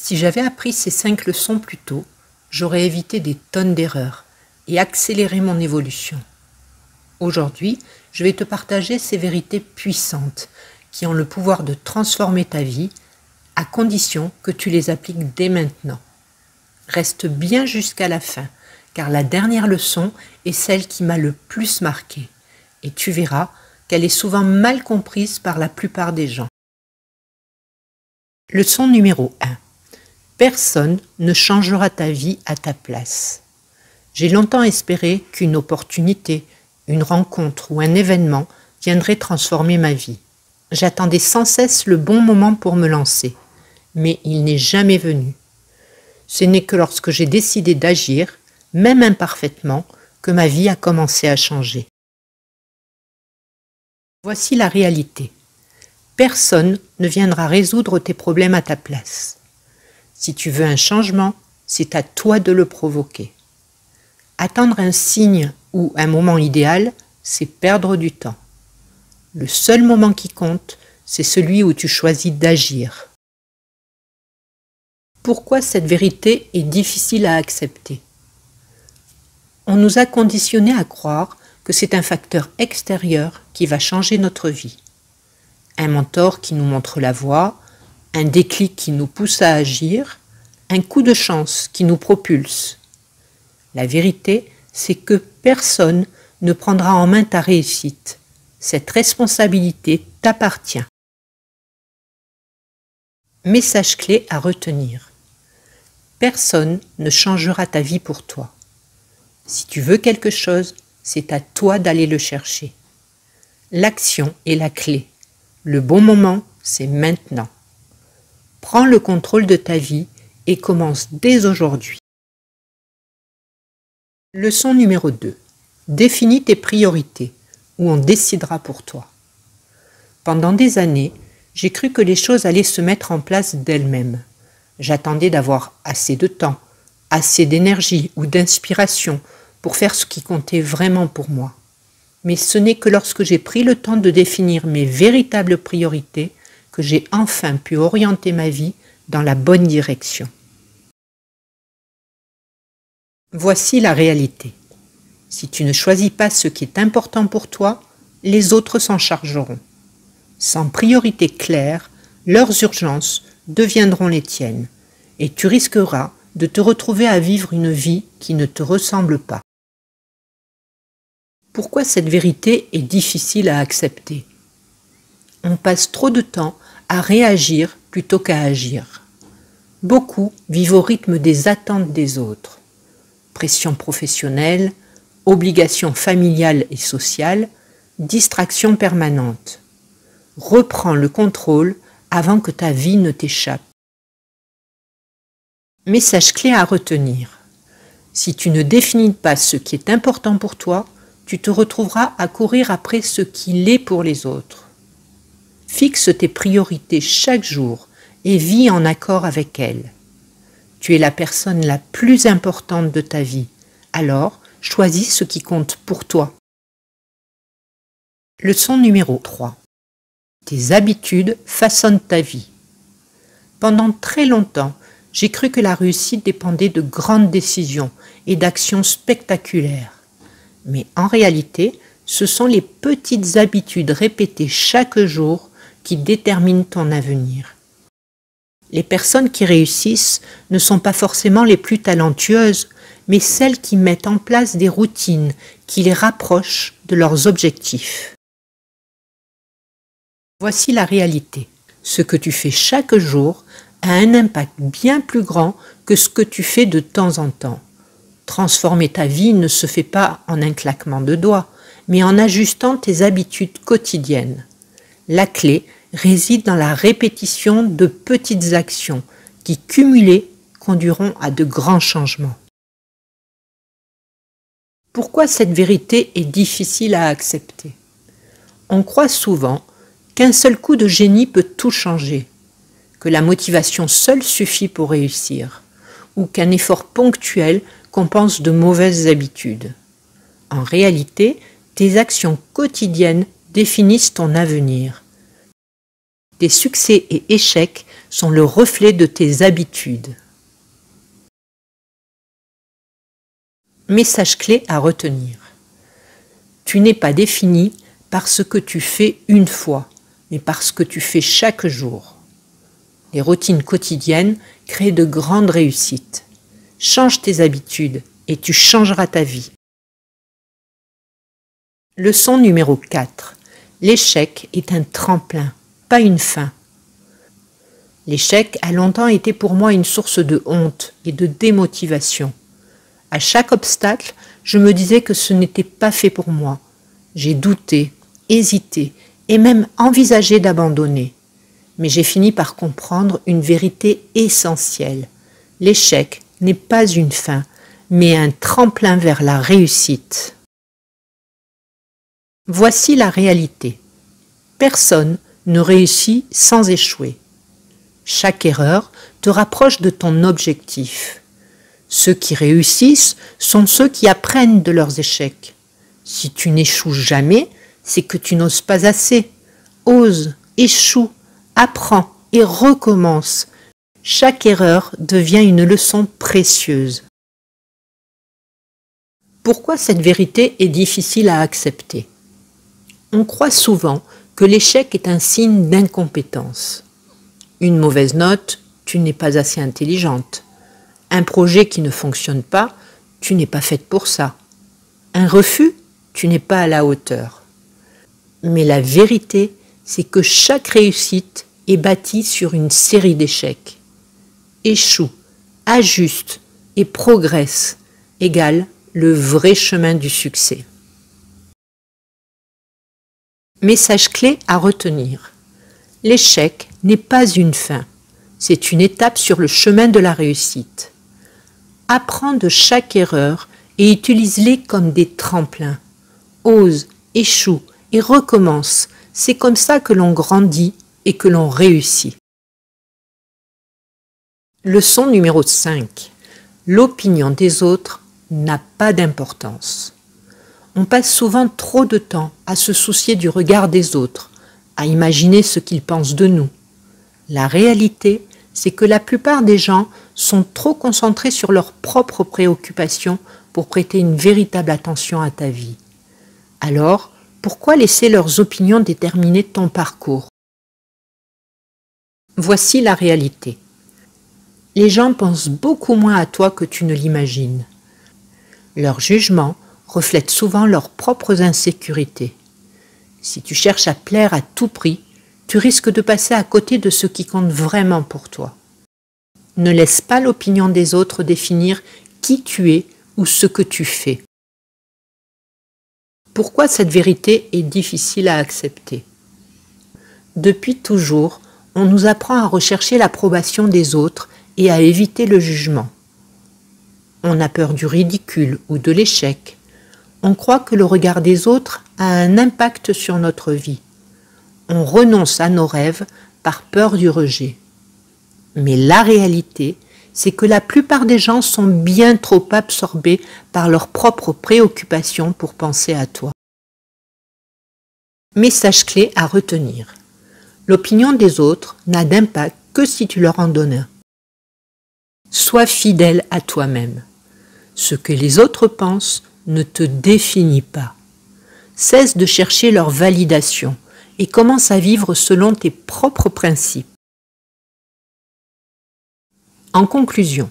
Si j'avais appris ces 5 leçons plus tôt, j'aurais évité des tonnes d'erreurs et accéléré mon évolution. Aujourd'hui, je vais te partager ces vérités puissantes qui ont le pouvoir de transformer ta vie à condition que tu les appliques dès maintenant. Reste bien jusqu'à la fin, car la dernière leçon est celle qui m'a le plus marqué et tu verras qu'elle est souvent mal comprise par la plupart des gens. Leçon numéro 1. Personne ne changera ta vie à ta place. J'ai longtemps espéré qu'une opportunité, une rencontre ou un événement viendrait transformer ma vie. J'attendais sans cesse le bon moment pour me lancer, mais il n'est jamais venu. Ce n'est que lorsque j'ai décidé d'agir, même imparfaitement, que ma vie a commencé à changer. Voici la réalité. Personne ne viendra résoudre tes problèmes à ta place. Si tu veux un changement, c'est à toi de le provoquer. Attendre un signe ou un moment idéal, c'est perdre du temps. Le seul moment qui compte, c'est celui où tu choisis d'agir. Pourquoi cette vérité est difficile à accepter? On nous a conditionnés à croire que c'est un facteur extérieur qui va changer notre vie. Un mentor qui nous montre la voie, un déclic qui nous pousse à agir, un coup de chance qui nous propulse. La vérité, c'est que personne ne prendra en main ta réussite. Cette responsabilité t'appartient. Message clé à retenir. Personne ne changera ta vie pour toi. Si tu veux quelque chose, c'est à toi d'aller le chercher. L'action est la clé. Le bon moment, c'est maintenant. Prends le contrôle de ta vie et commence dès aujourd'hui. Leçon numéro 2. Définis tes priorités, ou on décidera pour toi. Pendant des années, j'ai cru que les choses allaient se mettre en place d'elles-mêmes. J'attendais d'avoir assez de temps, assez d'énergie ou d'inspiration pour faire ce qui comptait vraiment pour moi. Mais ce n'est que lorsque j'ai pris le temps de définir mes véritables priorités que j'ai enfin pu orienter ma vie dans la bonne direction. Voici la réalité. Si tu ne choisis pas ce qui est important pour toi, les autres s'en chargeront. Sans priorité claire, leurs urgences deviendront les tiennes et tu risqueras de te retrouver à vivre une vie qui ne te ressemble pas. Pourquoi cette vérité est difficile à accepter? On passe trop de temps à réagir plutôt qu'à agir. Beaucoup vivent au rythme des attentes des autres. Pression professionnelle, obligations familiales et sociales, distraction permanente. Reprends le contrôle avant que ta vie ne t'échappe. Message clé à retenir. Si tu ne définis pas ce qui est important pour toi, tu te retrouveras à courir après ce qui l'est pour les autres. Fixe tes priorités chaque jour et vis en accord avec elles. Tu es la personne la plus importante de ta vie, alors choisis ce qui compte pour toi. Leçon numéro 3. Tes habitudes façonnent ta vie. Pendant très longtemps, j'ai cru que la réussite dépendait de grandes décisions et d'actions spectaculaires. Mais en réalité, ce sont les petites habitudes répétées chaque jour qui déterminent ton avenir. Les personnes qui réussissent ne sont pas forcément les plus talentueuses, mais celles qui mettent en place des routines qui les rapprochent de leurs objectifs. Voici la réalité. Ce que tu fais chaque jour a un impact bien plus grand que ce que tu fais de temps en temps. Transformer ta vie ne se fait pas en un claquement de doigts, mais en ajustant tes habitudes quotidiennes. La clé réside dans la répétition de petites actions qui, cumulées, conduiront à de grands changements. Pourquoi cette vérité est difficile à accepter? On croit souvent qu'un seul coup de génie peut tout changer, que la motivation seule suffit pour réussir, ou qu'un effort ponctuel compense de mauvaises habitudes. En réalité, tes actions quotidiennes définissent ton avenir. Tes succès et échecs sont le reflet de tes habitudes. Message clé à retenir. Tu n'es pas défini par ce que tu fais une fois, mais par ce que tu fais chaque jour. Les routines quotidiennes créent de grandes réussites. Change tes habitudes et tu changeras ta vie. Leçon numéro 4. L'échec est un tremplin, pas une fin. L'échec a longtemps été pour moi une source de honte et de démotivation. À chaque obstacle, je me disais que ce n'était pas fait pour moi. J'ai douté, hésité et même envisagé d'abandonner. Mais j'ai fini par comprendre une vérité essentielle. L'échec n'est pas une fin, mais un tremplin vers la réussite. Voici la réalité. Personne ne réussit sans échouer. Chaque erreur te rapproche de ton objectif. Ceux qui réussissent sont ceux qui apprennent de leurs échecs. Si tu n'échoues jamais, c'est que tu n'oses pas assez. Ose, échoue, apprends et recommence. Chaque erreur devient une leçon précieuse. Pourquoi cette vérité est difficile à accepter? On croit souvent que l'échec est un signe d'incompétence. Une mauvaise note, tu n'es pas assez intelligente. Un projet qui ne fonctionne pas, tu n'es pas faite pour ça. Un refus, tu n'es pas à la hauteur. Mais la vérité, c'est que chaque réussite est bâtie sur une série d'échecs. Échoue, ajuste et progresse égale le vrai chemin du succès. Message clé à retenir. L'échec n'est pas une fin, c'est une étape sur le chemin de la réussite. Apprends de chaque erreur et utilise-les comme des tremplins. Ose, échoue et recommence. C'est comme ça que l'on grandit et que l'on réussit. Leçon numéro 5. L'opinion des autres n'a pas d'importance. On passe souvent trop de temps à se soucier du regard des autres, à imaginer ce qu'ils pensent de nous. La réalité, c'est que la plupart des gens sont trop concentrés sur leurs propres préoccupations pour prêter une véritable attention à ta vie. Alors, pourquoi laisser leurs opinions déterminer ton parcours? Voici la réalité. Les gens pensent beaucoup moins à toi que tu ne l'imagines. Leur jugement reflète souvent leurs propres insécurités. Si tu cherches à plaire à tout prix, tu risques de passer à côté de ce qui compte vraiment pour toi. Ne laisse pas l'opinion des autres définir qui tu es ou ce que tu fais. Pourquoi cette vérité est difficile à accepter? Depuis toujours, on nous apprend à rechercher l'approbation des autres et à éviter le jugement. On a peur du ridicule ou de l'échec. On croit que le regard des autres a un impact sur notre vie. On renonce à nos rêves par peur du rejet. Mais la réalité, c'est que la plupart des gens sont bien trop absorbés par leurs propres préoccupations pour penser à toi. Message clé à retenir. L'opinion des autres n'a d'impact que si tu leur en donnes un. Sois fidèle à toi-même. Ce que les autres pensent ne te définit pas. Cesse de chercher leur validation et commence à vivre selon tes propres principes. En conclusion,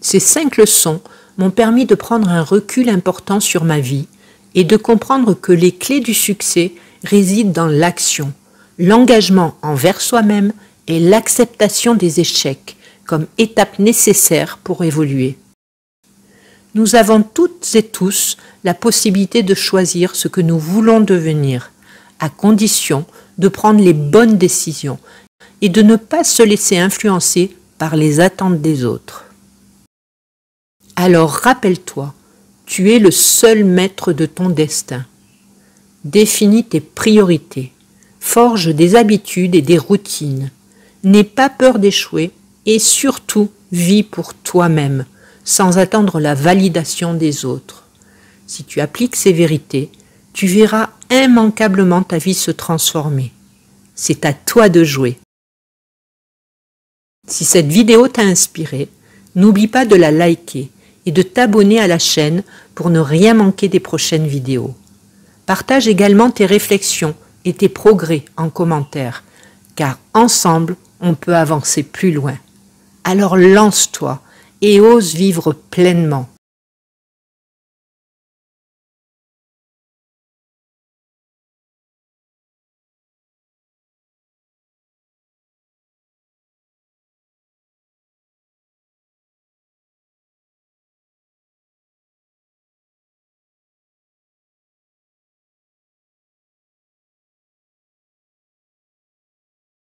ces 5 leçons m'ont permis de prendre un recul important sur ma vie et de comprendre que les clés du succès résident dans l'action, l'engagement envers soi-même et l'acceptation des échecs comme étape nécessaire pour évoluer. Nous avons toutes et tous la possibilité de choisir ce que nous voulons devenir, à condition de prendre les bonnes décisions et de ne pas se laisser influencer par les attentes des autres. Alors rappelle-toi, tu es le seul maître de ton destin. Définis tes priorités, forge des habitudes et des routines. N'aie pas peur d'échouer et surtout vis pour toi-même, sans attendre la validation des autres. Si tu appliques ces vérités, tu verras immanquablement ta vie se transformer. C'est à toi de jouer. Si cette vidéo t'a inspiré, n'oublie pas de la liker et de t'abonner à la chaîne pour ne rien manquer des prochaines vidéos. Partage également tes réflexions et tes progrès en commentaire, car ensemble, on peut avancer plus loin. Alors lance-toi et ose vivre pleinement.